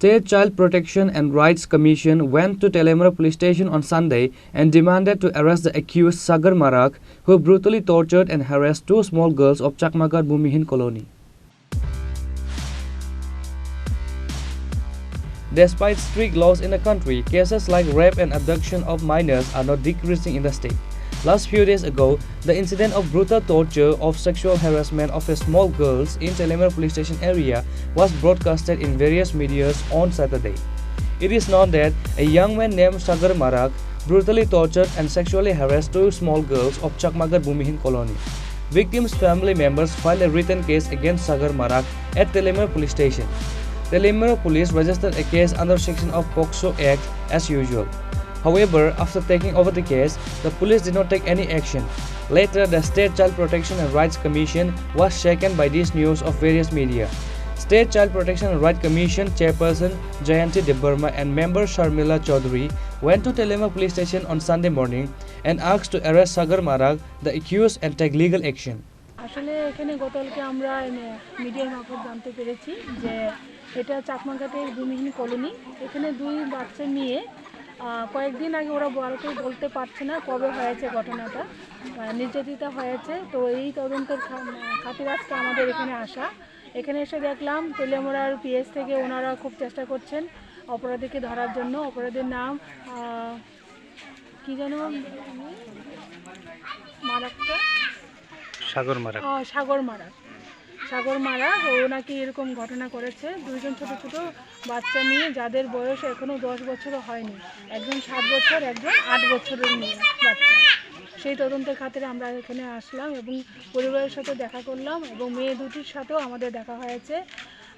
State Child Protection and Rights Commission went to Teliamura Police Station on Sunday and demanded to arrest the accused Sagar Marak, who brutally tortured and harassed two small girls of Chakmaghat Bumuhin colony. Despite strict laws in the country, cases like rape and abduction of minors are not decreasing in the state. Last few days ago, the incident of brutal torture of sexual harassment of small girls in Teliamura Police Station area was broadcasted in various media on Saturday. It is known that a young man named Sagar Marak brutally tortured and sexually harassed two small girls of Chakmaghat Bumuhin colony. Victims' family members filed a written case against Sagar Marak at Teliamura Police Station. Teliamura Police registered a case under section of POCSO Act as usual. However, after taking over the case, the police did not take any action. Later, the State Child Protection and Rights Commission was shaken by this news of various media. State Child Protection and Rights Commission chairperson Jayanti Debarma and member Sharmila Chaudhary went to Teliamura Police Station on Sunday morning and asked to arrest Sagar Marak, the accused, and take legal action. আসলে এখানে গতকালকে আমরা মিডিয়ার মারফত জানতে পেরেছি যে এটা চাকমাঘাটের ভূমিহীন কলোনি। এখানে দুই বাচ্চা নিয়ে কয়েকদিন আগে ওরা বলতে পারছে না কবে হয়েছে ঘটনাটা, নির্যাতিতা হয়েছে। তো এই তদন্তের খাতিরে আজকে আমাদের এখানে আসা। এখানে এসে দেখলাম তেলিয়ামুড়ার পিএস থেকে ওনারা খুব চেষ্টা করছেন অপরাধীকে ধরার জন্য। অপরাধীর নাম কি যেন মারাকটা সাগর মারাক। সাগর মারাক ও নাকি এরকম ঘটনা করেছে। দুইজন ছোট ছোট বাচ্চা নিয়ে যাদের বয়স এখনও 10 বছরও হয়নি, একজন 7 বছর, একজন 8 বছরের মেয়ে বাচ্চা। সেই তদন্তের খাতিরে আমরা এখানে আসলাম এবং পরিবারের সাথে দেখা করলাম এবং মেয়ে দুটির সাথেও আমাদের দেখা হয়েছে।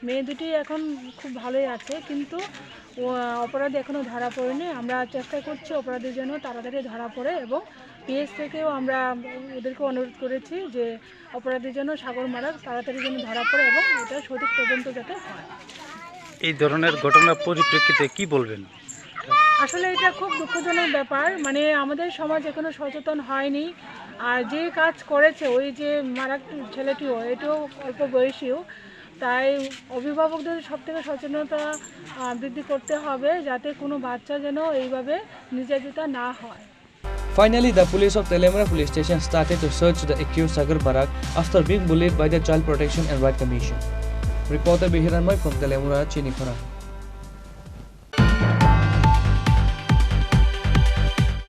মেয়ে দুটি এখন খুব ভালোই আছে, কিন্তু অপরাধী এখনও ধরা পড়েনি। আমরা চেষ্টা করছি অপরাধী যেন তাড়াতাড়ি ধরা পড়ে এবং পিএস থেকেও আমরা ওদেরকে অনুরোধ করেছি যে অপরাধী যেন সাগর মারাক তাড়াতাড়ি যেন ধরা পড়ে এবং এটা সঠিক তদন্ত যাতে হয়। এই ধরনের ঘটনার পরিপ্রেক্ষিতে কি বলবেন? আসলে এটা খুব দুঃখজনক ব্যাপার, মানে আমাদের সমাজ এখনো সচেতন হয়নি। আর যে কাজ করেছে ওই যে মারাক ছেলেটিও, এটাও অল্প বয়সীও, তাই অভিভাবকদের সবথেকে সচেতনতা বৃদ্ধি করতে হবে যাতে কোনো বাচ্চা যেন এইভাবে নির্যাতিত না হয়। Finally, the police of Teliamura Police Station started to search the accused Sagar Marak after being bullied by the Child Protection and Rights Commission. Reporter Bihiran Moy from Teliamura, Chini, Khorang.